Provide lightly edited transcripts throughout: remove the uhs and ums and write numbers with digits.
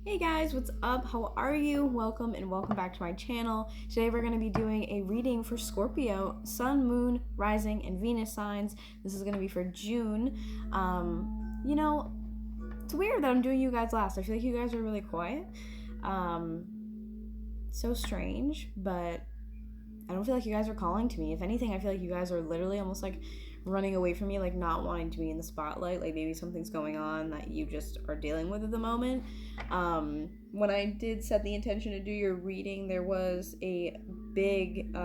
Hey guys, what's up? How are you? Welcome and welcome back to my channel. Today we're going to be doing a reading for Scorpio, Sun, Moon, Rising, and Venus signs. This is going to be for June. It's weird that I'm doing you guys last. I feel like you guys are really quiet. So strange, but I don't feel like you guys are calling to me. If anything, I feel like you guys are literally almost like running away from me, like not wanting to be in the spotlight, like maybe something's going on that you just are dealing with at the moment. When I did set the intention to do your reading, there was a big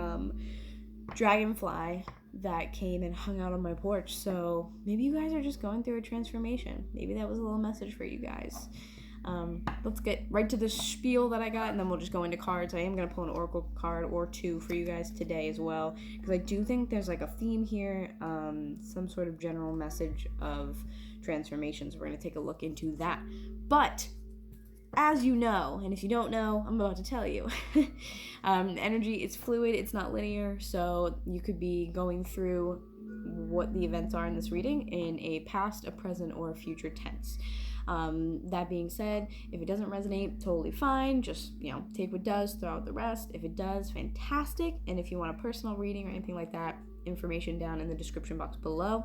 dragonfly that came and hung out on my porch, so maybe you guys are just going through a transformation. Maybe that was a little message for you guys. Let's get right to the spiel that I got, and then we'll just go into cards. I am going to pull an oracle card or two for you guys today as well, because I do think there's like a theme here, some sort of general message of transformations. We're going to take a look into that. But as you know, and if you don't know, I'm about to tell you, energy is fluid, it's not linear, so you could be going through what the events are in this reading in a past, a present, or a future tense. That being said, if it doesn't resonate, totally fine. Just, take what does, throw out the rest. If it does, fantastic. And if you want a personal reading or anything like that, information down in the description box below.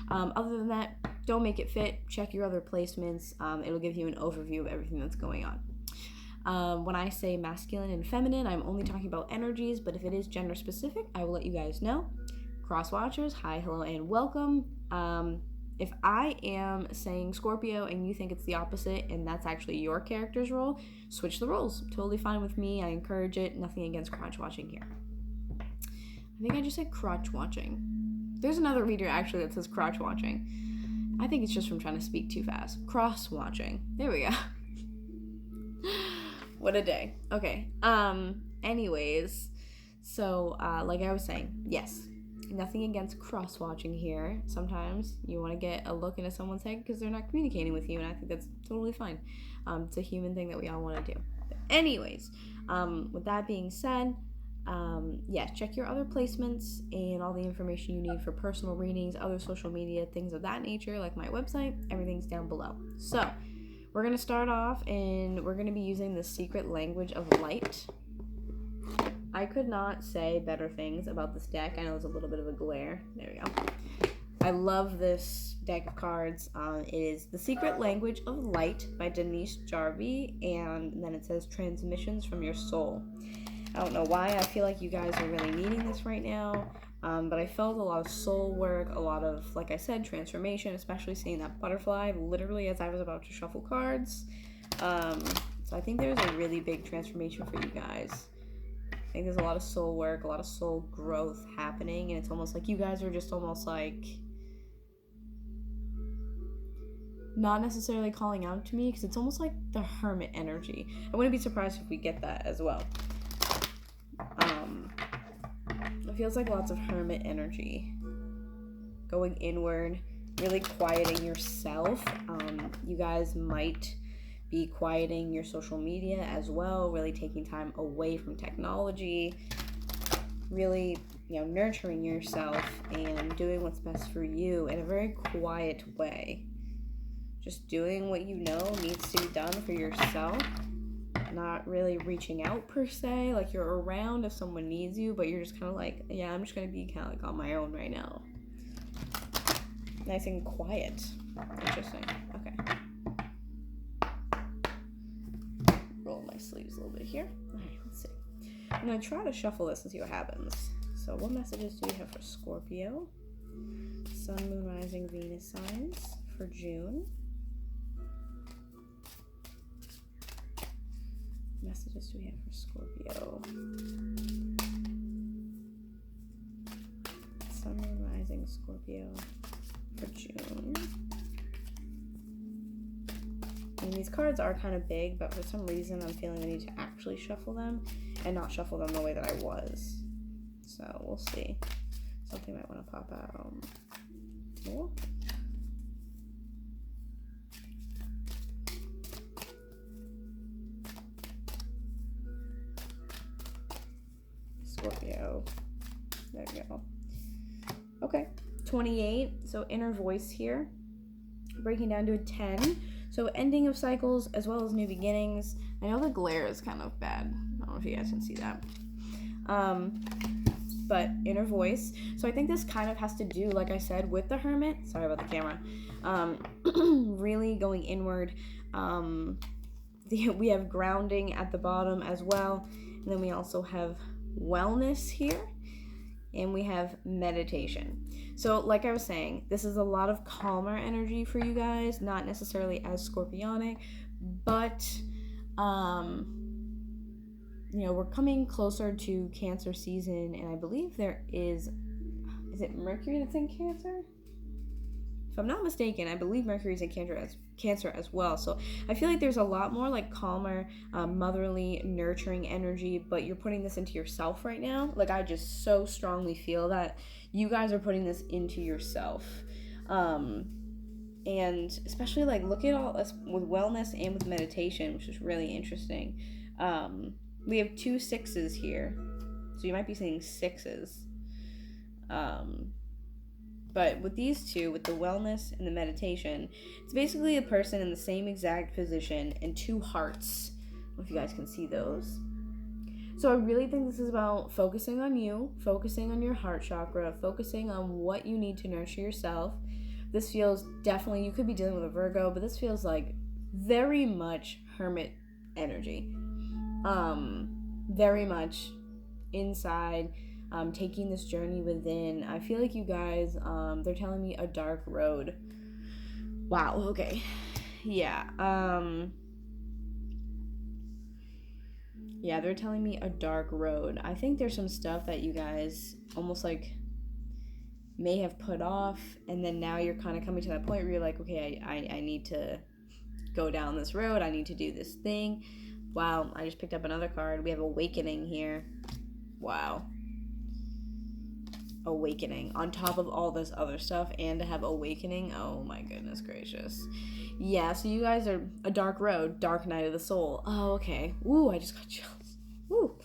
Other than that, don't make it fit. Check your other placements. It'll give you an overview of everything that's going on. When I say masculine and feminine, I'm only talking about energies, but if it is gender specific, I will let you guys know. Cross watchers, hi, hello, and welcome. If I am saying Scorpio and you think it's the opposite and that's actually your character's role, switch the roles. Totally fine with me. I encourage it. Nothing against crotch watching here. I think I just said crotch watching. There's another reader actually that says crotch watching. I think it's just from trying to speak too fast. Cross watching. There we go. What a day. Okay. Anyways, so like I was saying, yes. Nothing against cross-watching here. Sometimes you want to get a look into someone's head because they're not communicating with you, and I think that's totally fine. It's a human thing that we all want to do. But anyways, with that being said, check your other placements and all the information you need for personal readings, other social media, things of that nature, like my website. Everything's down below. So, we're going to start off, and we're going to be using the secret language of light. I could not say better things about this deck. I know there's a little bit of a glare. There we go. I love this deck of cards. It is The Secret Language of Light by Denise Jarvie, and then it says Transmissions from Your Soul. I don't know why. I feel like you guys are really needing this right now, but I felt a lot of soul work, a lot of, like I said, transformation, especially seeing that butterfly literally as I was about to shuffle cards. So I think there's a really big transformation for you guys. I think there's a lot of soul work, a lot of soul growth happening, and it's almost like you guys are just almost like not necessarily calling out to me, because it's almost like the hermit energy. I wouldn't be surprised if we get that as well. It feels like lots of hermit energy going inward, really quieting yourself. You guys might be quieting your social media as well, really taking time away from technology, really, nurturing yourself and doing what's best for you in a very quiet way. Just doing what you know needs to be done for yourself, not really reaching out per se, like you're around if someone needs you, but you're just kind of like, yeah, I'm just going to be kind of like on my own right now. Nice and quiet. Interesting. Okay. Roll my sleeves a little bit here. Alright, let's see. I'm going to try to shuffle this and see what happens. So what messages do we have for Scorpio? Sun, Moon, Rising, Venus signs for June. Messages do we have for Scorpio? Sun, Moon, Rising, Scorpio for June. And these cards are kind of big, but for some reason I'm feeling I need to actually shuffle them and not shuffle them the way that I was. So we'll see. Something might want to pop out. Oh. Scorpio. There we go. Okay. 28. So inner voice here. Breaking down to a 10. So ending of cycles as well as new beginnings. I know the glare is kind of bad. I don't know if you guys can see that. But inner voice. So I think this kind of has to do, like I said, with the Hermit. Sorry about the camera. Really going inward. We have grounding at the bottom as well. And then we also have wellness here. And we have meditation. So like I was saying, this is a lot of calmer energy for you guys, not necessarily as scorpionic, but we're coming closer to Cancer season, and I believe there is it Mercury that's in Cancer? If I'm not mistaken, I believe Mercury's in Cancer as well. So I feel like there's a lot more like calmer, motherly, nurturing energy, but you're putting this into yourself right now. Like I just so strongly feel that you guys are putting this into yourself. And especially like look at all this with wellness and with meditation, which is really interesting. We have 2 6s here. So you might be seeing 6s. But with these two, with the wellness and the meditation, it's basically a person in the same exact position and 2 hearts. I don't know if you guys can see those. So I really think this is about focusing on you, focusing on your heart chakra, focusing on what you need to nurture yourself. This feels definitely, you could be dealing with a Virgo, but this feels like very much Hermit energy. Very much inside. Taking this journey within. I feel like you guys, they're telling me a dark road. Wow, okay. Yeah, they're telling me a dark road. I think there's some stuff that you guys almost like may have put off, and then now you're kind of coming to that point where you're like, okay, I need to go down this road. I need to do this thing. Wow, I just picked up another card. We have Awakening here. Wow. Awakening on top of all this other stuff, and to have Awakening, oh my goodness gracious. Yeah, so you guys are a dark road, dark night of the soul. Oh, okay. Ooh, I just got chills. Ooh.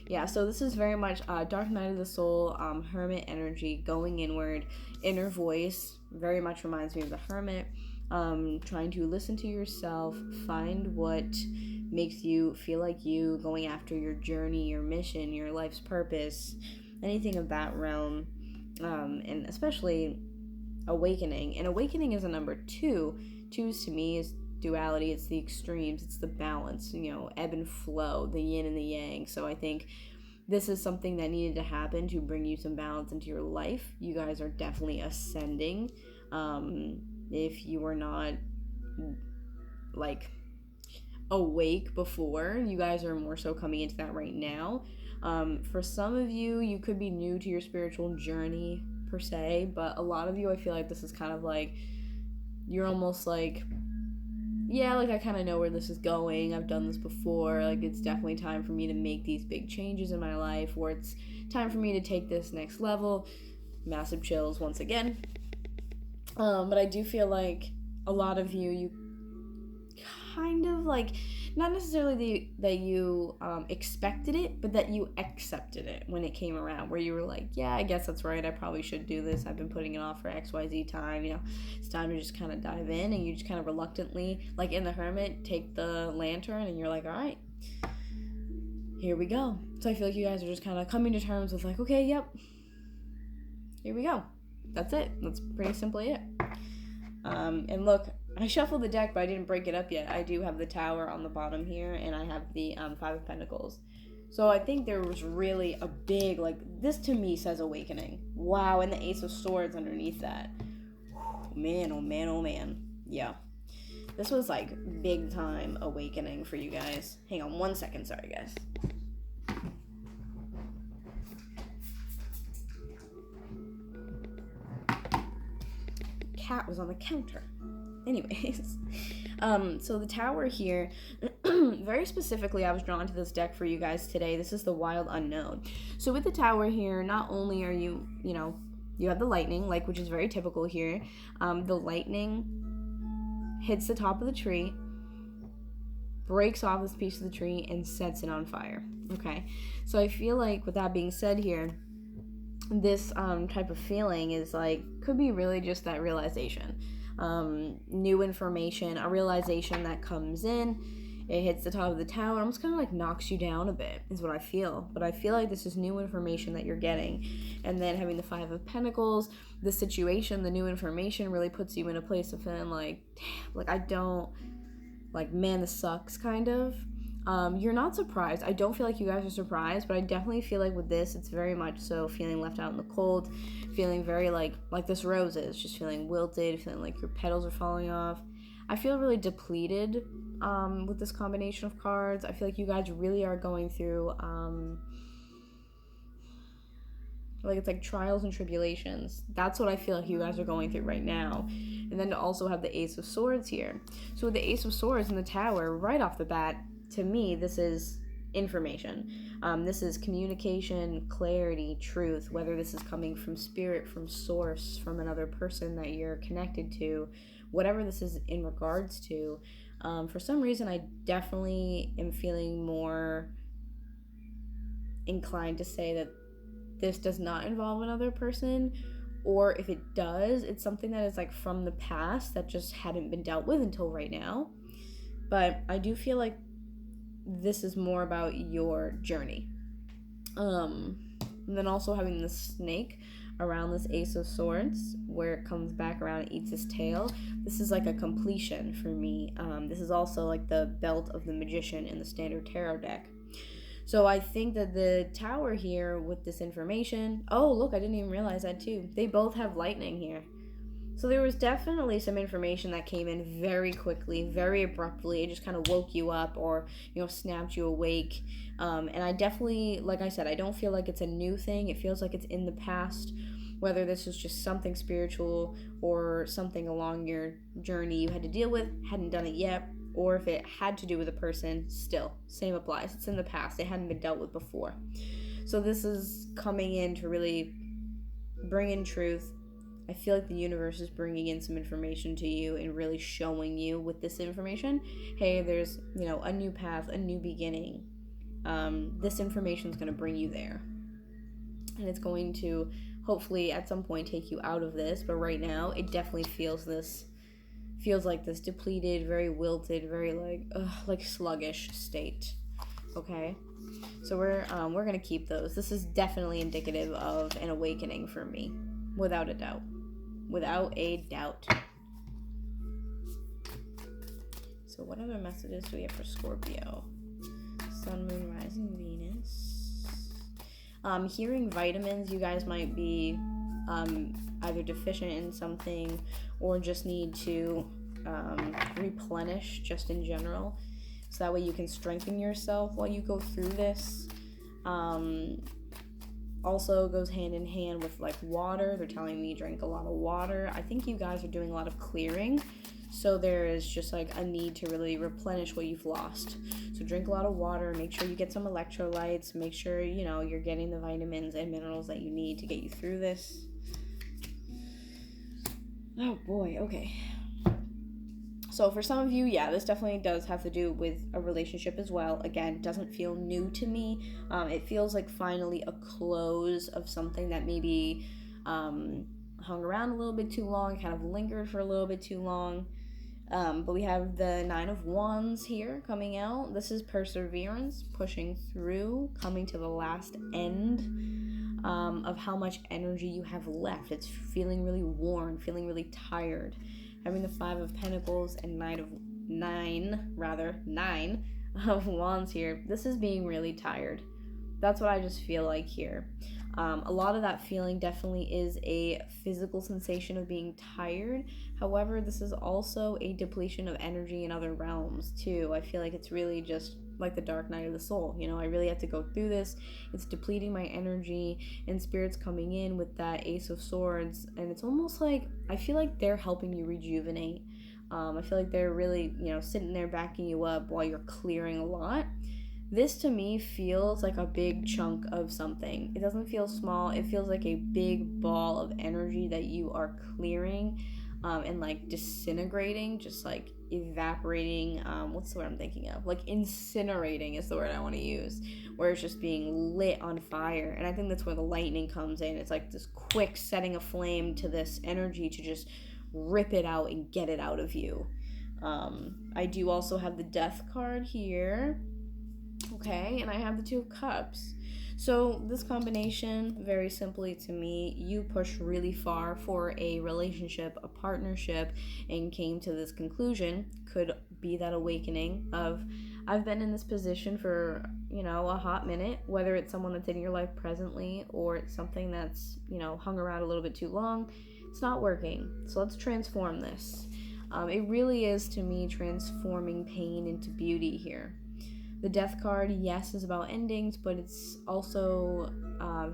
Yeah, so this is very much dark night of the soul, Hermit energy, going inward, inner voice, very much reminds me of the Hermit. Trying to listen to yourself, find what makes you feel like you, going after your journey, your mission, your life's purpose, anything of that realm, and especially Awakening. And Awakening is a number 2. 2s to me is duality. It's the extremes. It's the balance, ebb and flow, the yin and the yang. So I think this is something that needed to happen to bring you some balance into your life. You guys are definitely ascending. If you were not like awake before, you guys are more so coming into that right now. For some of you, you could be new to your spiritual journey per se, but a lot of you, I feel like this is kind of like, you're almost like, yeah, like I kind of know where this is going. I've done this before. Like it's definitely time for me to make these big changes in my life, or it's time for me to take this next level. Massive chills once again. But I do feel like a lot of you kind of like, not necessarily that you expected it, but that you accepted it when it came around, where you were like, yeah, I guess that's right, I probably should do this, I've been putting it off for XYZ time, it's time to just kind of dive in, and you just kind of reluctantly, like in the Hermit, take the lantern, and you're like, all right, here we go. So I feel like you guys are just kind of coming to terms with like, okay, yep, here we go. That's it. That's pretty simply it. And look, I shuffled the deck, but I didn't break it up yet. I do have the Tower on the bottom here, and I have the 5 of Pentacles. So I think there was really a big, like, this to me says Awakening. Wow, and the Ace of Swords underneath that. Man, oh man, oh man. Yeah. This was, like, big time Awakening for you guys. Hang on 1 second, sorry guys. Cat was on the counter. Anyways, so the Tower here, very specifically, I was drawn to this deck for you guys today. This is the Wild Unknown. So with the Tower here, not only are you, you have the lightning, like, which is very typical here. The lightning hits the top of the tree, breaks off this piece of the tree, and sets it on fire. Okay, so I feel like with that being said here, this type of feeling is like, could be really just that realization. new information, a realization that comes in. It hits the top of the tower, almost kind of like knocks you down a bit, is what I feel. But I feel like this is new information that you're getting. And then having the Five of Pentacles, the situation, the new information really puts you in a place of feeling like, damn, like I don't, like, man, this sucks, kind of. You're not surprised. I don't feel like you guys are surprised, but I definitely feel like with this, it's very much so feeling left out in the cold, feeling very like this rose is, just feeling wilted, feeling like your petals are falling off. I feel really depleted with this combination of cards. I feel like you guys really are going through like it's like trials and tribulations. That's what I feel like you guys are going through right now. And then to also have the Ace of Swords here. So with the Ace of Swords in the tower, right off the bat, to me, this is information. This is communication, clarity, truth, whether this is coming from spirit, from source, from another person that you're connected to, whatever this is in regards to. For some reason, I definitely am feeling more inclined to say that this does not involve another person, or if it does, it's something that is like from the past that just hadn't been dealt with until right now. But I do feel like this is more about your journey. And then also having the snake around this Ace of Swords, where it comes back around and eats its tail. This is like a completion for me. This is also like the belt of the Magician in the standard tarot deck. So I think that the tower here with this information... Oh, look, I didn't even realize that too. They both have lightning here. So there was definitely some information that came in very quickly, very abruptly. It just kind of woke you up or, snapped you awake. And I definitely, like I said, I don't feel like it's a new thing. It feels like it's in the past. Whether this is just something spiritual or something along your journey you had to deal with, hadn't done it yet, or if it had to do with a person, still, same applies. It's in the past. It hadn't been dealt with before. So this is coming in to really bring in truth. I feel like the universe is bringing in some information to you and really showing you with this information, hey, there's, a new path, a new beginning. This information is going to bring you there. And it's going to hopefully at some point take you out of this. But right now, it definitely feels like this depleted, very wilted, very like sluggish state. Okay? So we're going to keep those. This is definitely indicative of an awakening for me, without a doubt. Without a doubt. So what other messages do we have for Scorpio? Sun, Moon, Rising, Venus. Hearing vitamins, you guys might be either deficient in something or just need to replenish just in general. So that way you can strengthen yourself while you go through this. Also goes hand in hand with like water. They're telling me drink a lot of water. I think you guys are doing a lot of clearing. So there is just like a need to really replenish what you've lost. So drink a lot of water. Make sure you get some electrolytes. Make sure, you're getting the vitamins and minerals that you need to get you through this. Oh boy, okay. So for some of you, yeah, this definitely does have to do with a relationship as well. Again, doesn't feel new to me. It feels like finally a close of something that maybe hung around a little bit too long, kind of lingered for a little bit too long. But we have the Nine of Wands here coming out. This is perseverance, pushing through, coming to the last end of how much energy you have left. It's feeling really worn, feeling really tired. Having the Five of Pentacles and Nine of Wands here. This is being really tired. That's what I just feel like here. A lot of that feeling definitely is a physical sensation of being tired. However, this is also a depletion of energy in other realms too. I feel like it's really just like the dark night of the soul. I really have to go through this. It's depleting my energy, and Spirit's coming in with that Ace of Swords, and it's almost like I feel like they're helping you rejuvenate. I feel like they're really, sitting there backing you up while you're clearing a lot. This to me feels like a big chunk of something. It doesn't feel small. It feels like a big ball of energy that you are clearing and like disintegrating, just like evaporating. What's the word I'm thinking of? Like incinerating is the word I want to use, where it's just being lit on fire. And I think that's where the lightning comes in. It's like this quick setting a flame to this energy to just rip it out and get it out of you. I do also have the Death card here. Okay, and I have the Two of Cups. So this combination, very simply to me, you pushed really far for a relationship, a partnership, and came to this conclusion. Could be that awakening of, I've been in this position for, a hot minute, whether it's someone that's in your life presently or it's something that's, hung around a little bit too long. It's not working. So let's transform this. It really is, to me, transforming pain into beauty here. The Death card, yes, is about endings, but it's also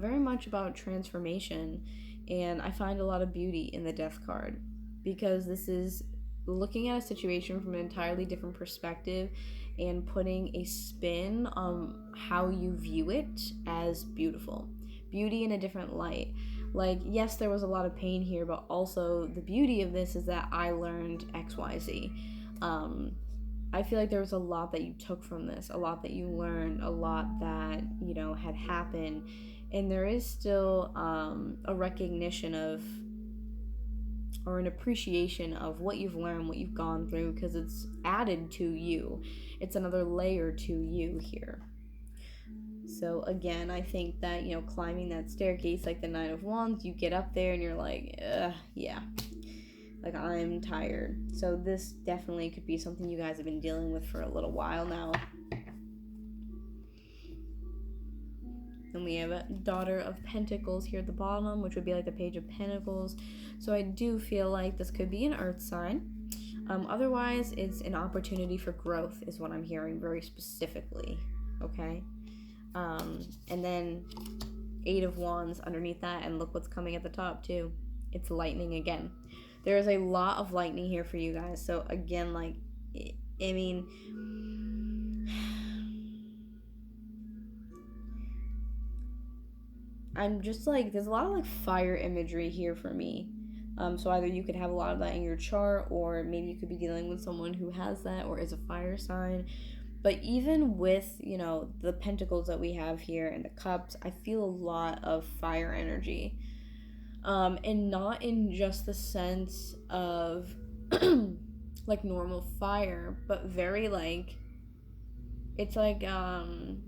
very much about transformation. And I find a lot of beauty in the Death card because this is looking at a situation from an entirely different perspective and putting a spin on how you view it as beautiful. Beauty in a different light. Like, yes, there was a lot of pain here, but also the beauty of this is that I learned XYZ. I feel like there was a lot that you took from this, a lot that you learned, a lot that, had happened. And there is still a recognition of, or an appreciation of what you've learned, what you've gone through, because it's added to you. It's another layer to you here. So again, I think that, climbing that staircase like the Nine of Wands, you get up there and you're like, yeah. Like, I'm tired. So this definitely could be something you guys have been dealing with for a little while now. Then we have a Daughter of Pentacles here at the bottom, which would be like the Page of Pentacles. So I do feel like this could be an earth sign. Otherwise, it's an opportunity for growth is what I'm hearing very specifically. Okay? And then Eight of Wands underneath that, and look what's coming at the top too. It's lightning again. There is a lot of lightning here for you guys. So again, like, I mean, I'm just like, there's a lot of like fire imagery here for me. So either you could have a lot of that in your chart, or maybe you could be dealing with someone who has that or is a fire sign. But even with, the pentacles that we have here and the cups, I feel a lot of fire energy. And not in just the sense of like normal fire, but very like, it's like an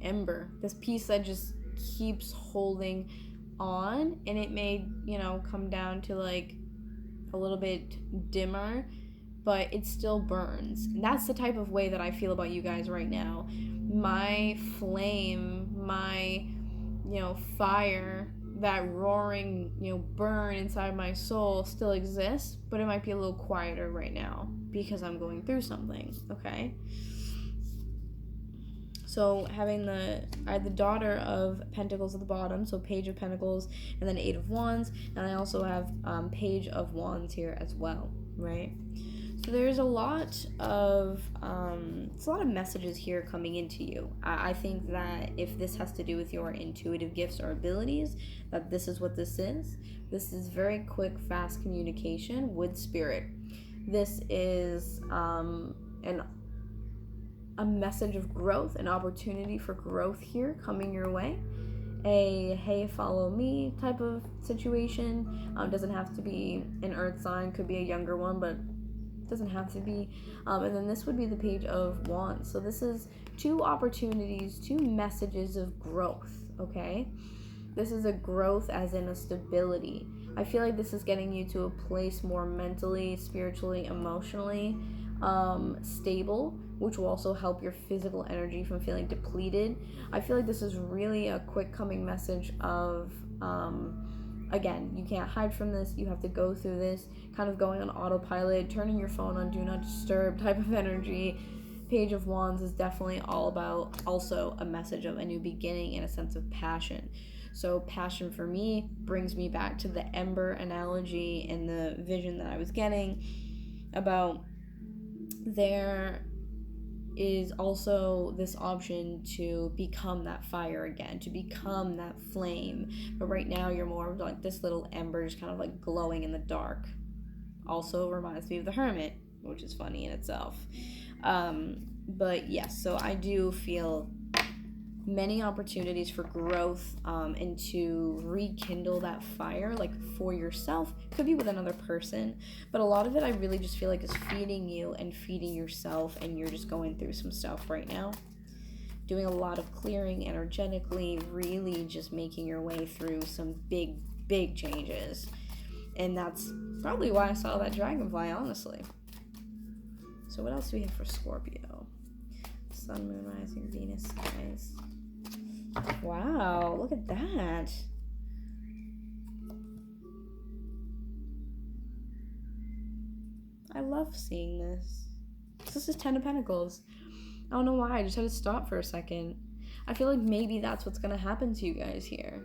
ember, this piece that just keeps holding on, and it may, come down to like a little bit dimmer, but it still burns. And that's the type of way that I feel about you guys right now. My flame, my, fire, that roaring, burn inside my soul still exists, but it might be a little quieter right now because I'm going through something, okay? So having I had the Daughter of Pentacles at the bottom, so Page of Pentacles, and then Eight of Wands, and I also have Page of Wands here as well, right? So there's a lot of messages here coming into you. I think that if this has to do with your intuitive gifts or abilities, that this is what this is. This is very quick, fast communication with spirit. This is a message of growth, an opportunity for growth here coming your way. A hey, follow me type of situation. Doesn't have to be an earth sign, could be a younger one, but doesn't have to be. And then this would be the Page of Wands. So this is two opportunities, two messages of growth, okay? This is a growth as in a stability. I feel like this is getting you to a place more mentally, spiritually, emotionally stable, which will also help your physical energy from feeling depleted. I feel like this is really a quick coming message of again, you can't hide from this, you have to go through this, kind of going on autopilot, turning your phone on do not disturb type of energy. Page of Wands is definitely all about also a message of a new beginning and a sense of passion. So passion for me brings me back to the ember analogy and the vision that I was getting about there is also this option to become that fire again, to become that flame. But right now you're more of like this little ember just kind of like glowing in the dark. Also reminds me of the Hermit, which is funny in itself. But yes, so I do feel many opportunities for growth, and to rekindle that fire, like for yourself. Could be with another person, but a lot of it I really just feel like is feeding you and feeding yourself, and you're just going through some stuff right now. Doing a lot of clearing energetically, really just making your way through some big changes. And that's probably why I saw that dragonfly, honestly. So what else do we have for Scorpio? Sun, moon, rising, Venus, skies. Wow, look at that. I love seeing this. This is 10 of Pentacles. I don't know why, I just had to stop for a second. I feel like maybe that's what's going to happen to you guys here.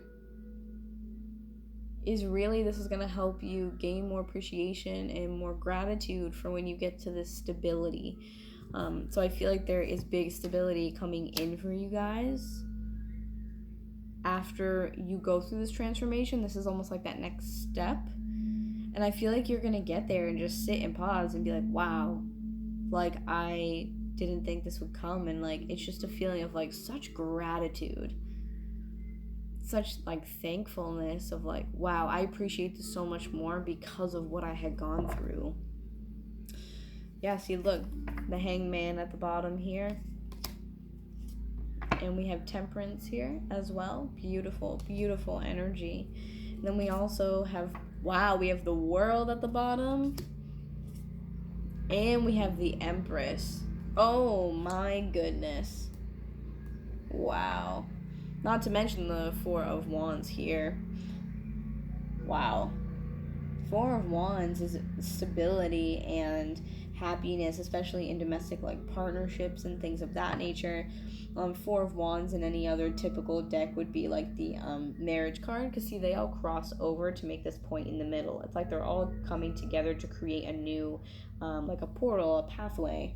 Is really this is going to help you gain more appreciation and more gratitude for when you get to this stability. So I feel like there is big stability coming in for you guys. After you go through this transformation, this is almost like that next step. And I feel like you're going to get there and just sit and pause and be like, wow, like I didn't think this would come. And like, it's just a feeling of like such gratitude, such like thankfulness of like, wow, I appreciate this so much more because of what I had gone through. Yeah, see, look, the Hangman at the bottom here. And we have Temperance here as well. Beautiful, beautiful energy. And then we also have, wow, we have the World at the bottom. And we have the Empress. Oh my goodness. Wow. Not to mention the Four of Wands here. Wow. Four of Wands is stability and happiness, especially in domestic like partnerships and things of that nature. Four of Wands in any other typical deck would be like the marriage card, because see, they all cross over to make this point in the middle. It's like they're all coming together to create a new like a portal, a pathway.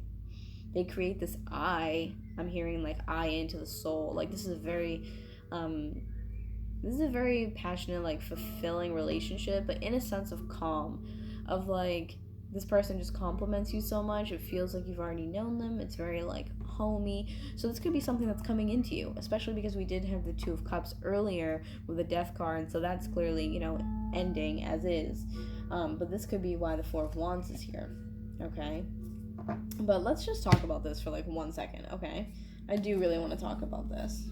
They create this eye. I'm hearing like eye into the soul. Like this is a very passionate, like fulfilling relationship, but in a sense of calm, of like this person just compliments you so much, it feels like you've already known them. It's very like homey. So this could be something that's coming into you, especially because we did have the Two of Cups earlier with the Death card, and so that's clearly, you know, ending as is. But this could be why the Four of Wands is here. Okay, but let's just talk about this for like 1 second. Okay, I do really want to talk about this.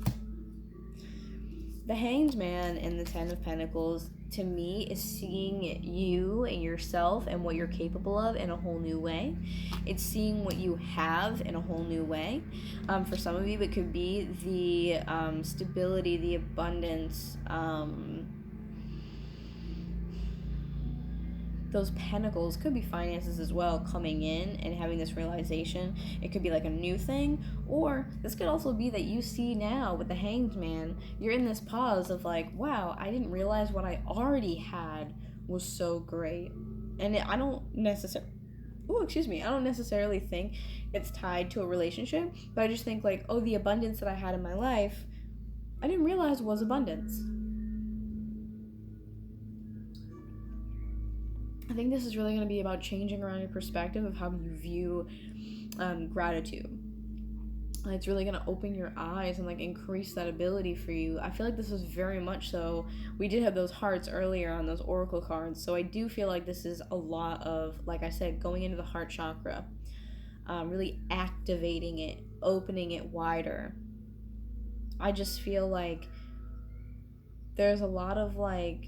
The Hanged Man and the Ten of Pentacles, to me, is seeing you and yourself and what you're capable of in a whole new way. It's seeing what you have in a whole new way. For some of you, it could be the stability, the abundance, those pentacles. Could be finances as well, coming in and having this realization. It could be like a new thing, or this could also be that you see now with the Hanged Man, you're in this pause of like, wow, I didn't realize what I already had was so great. And I don't necessarily think it's tied to a relationship, but I just think like, oh, the abundance that I had in my life, I didn't realize was abundance. I think this is really going to be about changing around your perspective of how you view gratitude. It's really going to open your eyes and like increase that ability for you. I feel like this is very much so. We did have those hearts earlier on those oracle cards, so I do feel like this is a lot of, like I said, going into the heart chakra, really activating it, opening it wider. I just feel like there's a lot of like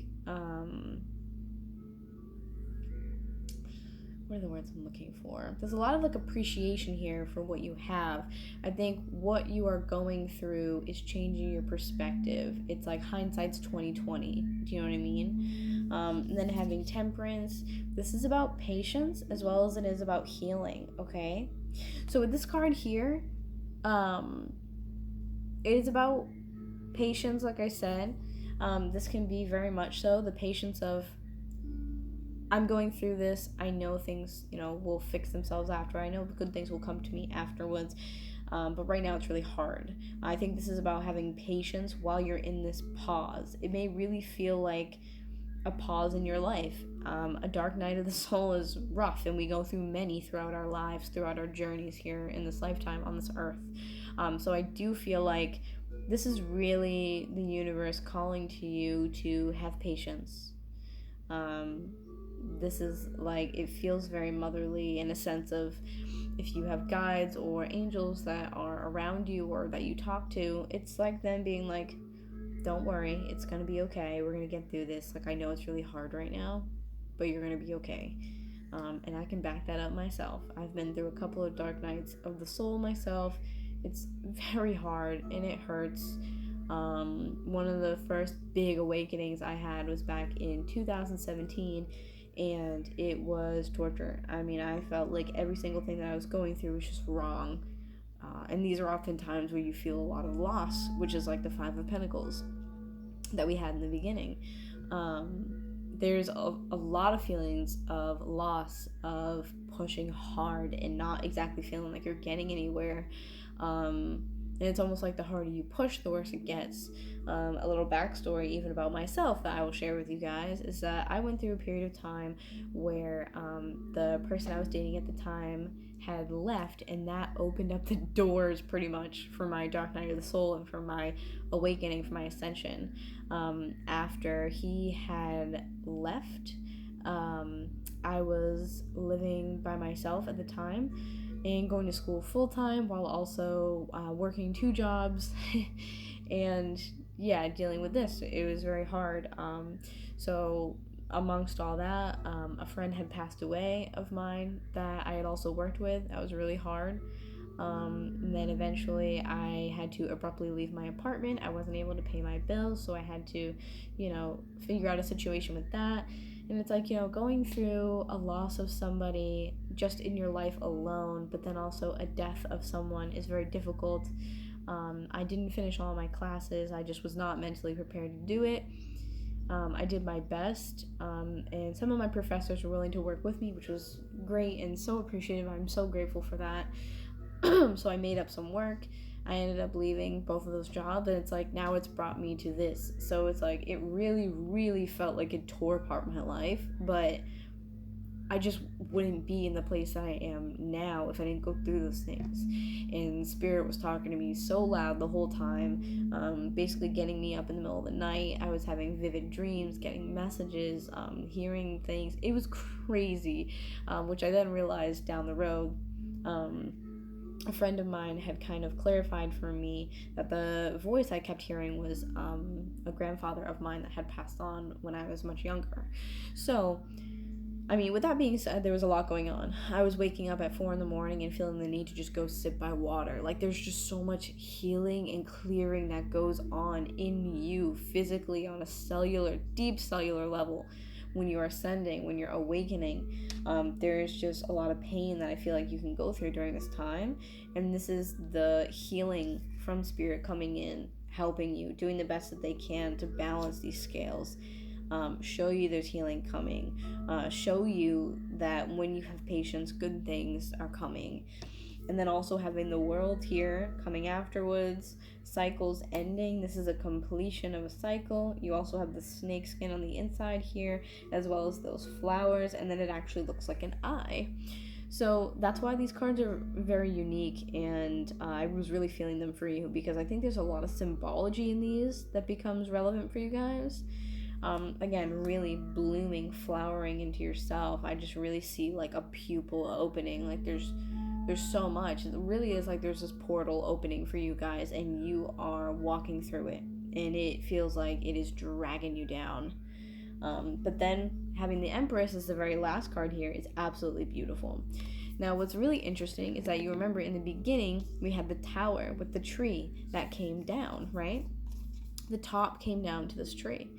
what are the words I'm looking for? There's a lot of like appreciation here for what you have. I think what you are going through is changing your perspective. It's like hindsight's 20/20. Do you know what I mean? And then having Temperance. This is about patience as well as it is about healing. Okay, so with this card here, it is about patience. Like I said, this can be very much so the patience of, I'm going through this. I know things, will fix themselves after. I know good things will come to me afterwards. But right now it's really hard. I think this is about having patience while you're in this pause. It may really feel like a pause in your life. A dark night of the soul is rough, and we go through many throughout our lives, throughout our journeys here in this lifetime on this earth. So I do feel like this is really the universe calling to you to have patience. Um, this is like, it feels very motherly in a sense of, if you have guides or angels that are around you or that you talk to, it's like them being like, don't worry, it's gonna be okay. We're gonna get through this. Like, I know it's really hard right now, but you're gonna be okay. And I can back that up myself. I've been through a couple of dark nights of the soul myself. It's very hard and it hurts. One of the first big awakenings I had was back in 2017, and it was torture. I mean, I felt like every single thing that I was going through was just wrong. And these are often times where you feel a lot of loss, which is like the Five of Pentacles that we had in the beginning. There's a lot of feelings of loss, of pushing hard and not exactly feeling like you're getting anywhere. And it's almost like the harder you push, the worse it gets. A little backstory, even about myself, that I will share with you guys, is that I went through a period of time where the person I was dating at the time had left, and that opened up the doors pretty much for my dark night of the soul and for my awakening, for my ascension. After he had left, I was living by myself at the time and going to school full time while also working 2 jobs and yeah, dealing with this. It was very hard. So amongst all that, a friend had passed away of mine that I had also worked with. That was really hard. And then eventually I had to abruptly leave my apartment. I wasn't able to pay my bills, so I had to, figure out a situation with that. And it's like, going through a loss of somebody just in your life alone, but then also a death of someone is very difficult. I didn't finish all my classes. I just was not mentally prepared to do it. I did my best, and some of my professors were willing to work with me, which was great and so appreciative. I'm so grateful for that. So I made up some work. I ended up leaving both of those jobs, and it's like now it's brought me to this. So it's like it really, really felt like it tore apart my life, but I just wouldn't be in the place that I am now if I didn't go through those things. And Spirit was talking to me so loud the whole time, basically getting me up in the middle of the night. I was having vivid dreams, getting messages, hearing things. It was crazy, which I then realized down the road. A friend of mine had kind of clarified for me that the voice I kept hearing was a grandfather of mine that had passed on when I was much younger. So, I mean, with that being said, there was a lot going on. I was waking up at 4 in the morning and feeling the need to just go sit by water. Like, there's just so much healing and clearing that goes on in you physically on a cellular, deep cellular level. When you're ascending, when you're awakening, there's just a lot of pain that I feel like you can go through during this time. And this is the healing from Spirit coming in, helping you, doing the best that they can to balance these scales. Show you there's healing coming. Show you that when you have patience, good things are coming. And then also having the world here coming afterwards, cycles ending. This is a completion of a cycle. You also have the snake skin on the inside here, as well as those flowers, and then it actually looks like an eye. So that's why these cards are very unique, and I was really feeling them for you because I think there's a lot of symbology in these that becomes relevant for you guys. Again, really blooming, flowering into yourself. I just really see like a pupil opening. Like there's so much. It really is like there's this portal opening for you guys, and you are walking through it, and it feels like it is dragging you down. But then having the Empress as the very last card here is absolutely beautiful. Now, what's really interesting is that you remember in the beginning we had the tower with the tree that came down, right? The top came down to this tree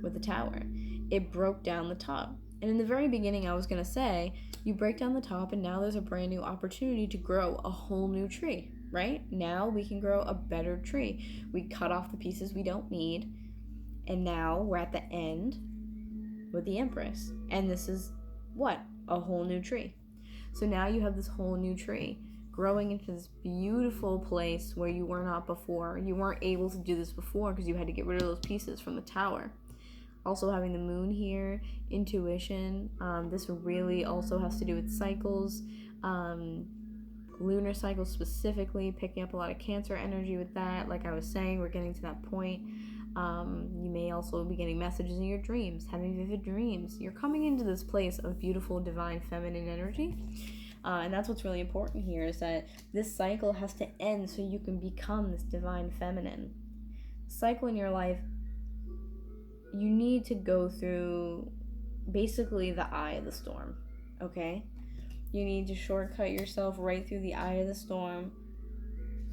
with the tower. It broke down the top. And in the very beginning, I was going to say, you break down the top and now there's a brand new opportunity to grow a whole new tree, right? Now we can grow a better tree. We cut off the pieces we don't need, and now we're at the end with the Empress. And this is what? A whole new tree. So now you have this whole new tree growing into this beautiful place where you were not before. You weren't able to do this before because you had to get rid of those pieces from the tower. Also having the moon here, intuition. This really also has to do with cycles, lunar cycle specifically, picking up a lot of Cancer energy with that. Like I was saying, we're getting to that point. You may also be getting messages in your dreams, having vivid dreams. You're coming into this place of beautiful, divine, feminine energy. And that's what's really important here, is that this cycle has to end so you can become this divine feminine. Cycle in your life, you need to go through basically the eye of the storm, okay? You need to shortcut yourself right through the eye of the storm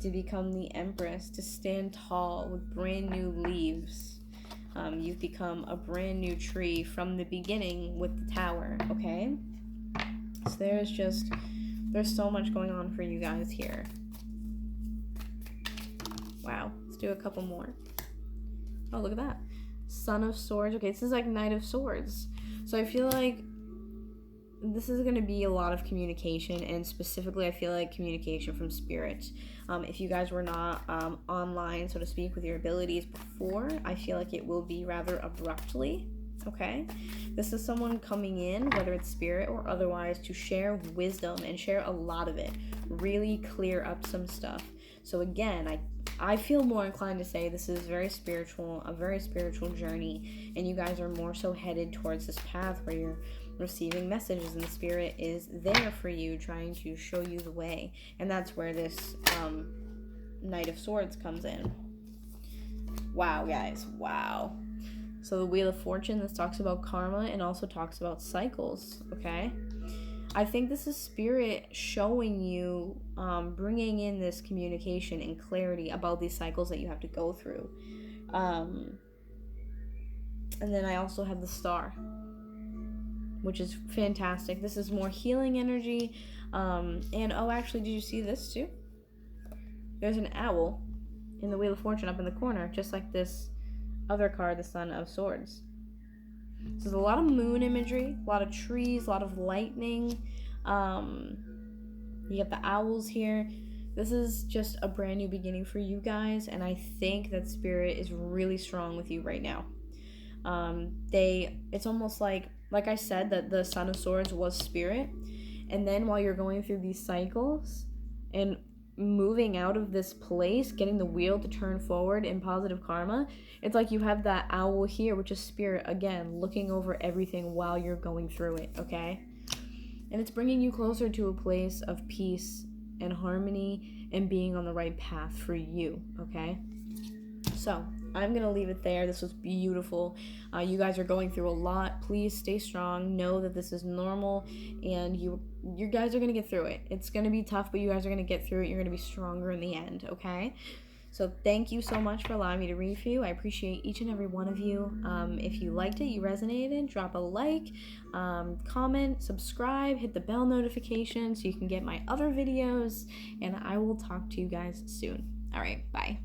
to become the Empress, to stand tall with brand new leaves. You've become a brand new tree from the beginning with the tower, okay? So there's so much going on for you guys here. Wow, let's do a couple more. Oh, look at that. Son of Swords. Okay, this is like Knight of Swords. So I feel like this is going to be a lot of communication, and specifically I feel like communication from spirit. If you guys were not online, so to speak, with your abilities before, I feel like it will be rather abruptly, okay? This is someone coming in, whether it's spirit or otherwise, to share wisdom and share a lot of it, really clear up some stuff. So again, I feel more inclined to say this is very spiritual, a very spiritual journey, and you guys are more so headed towards this path where you're receiving messages and the spirit is there for you, trying to show you the way. And that's where this Knight of Swords comes in. Wow, guys, wow. So the Wheel of Fortune, this talks about karma and also talks about cycles, okay? I think this is spirit showing you, bringing in this communication and clarity about these cycles that you have to go through. And then I also have the Star, which is fantastic. This is more healing energy. And oh, actually, did you see this too? There's an owl in the Wheel of Fortune up in the corner, just like this other card, the Son of Swords. So there's a lot of moon imagery, a lot of trees, a lot of lightning. You get the owls here. This is just a brand new beginning for you guys, and I think that spirit is really strong with you right now. It's almost like I said, that the Son of Swords was spirit, and then while you're going through these cycles and moving out of this place, getting the wheel to turn forward in positive karma, it's like you have that owl here, which is spirit, again, looking over everything while you're going through it, okay? And it's bringing you closer to a place of peace and harmony and being on the right path for you, okay? So I'm going to leave it there. This was beautiful. You guys are going through a lot. Please stay strong. Know that this is normal, and you guys are going to get through it. It's going to be tough, but you guys are going to get through it. You're going to be stronger in the end, okay? So thank you so much for allowing me to read for you. I appreciate each and every one of you. If you liked it, you resonated, drop a like, comment, subscribe, hit the bell notification so you can get my other videos, and I will talk to you guys soon. All right, bye.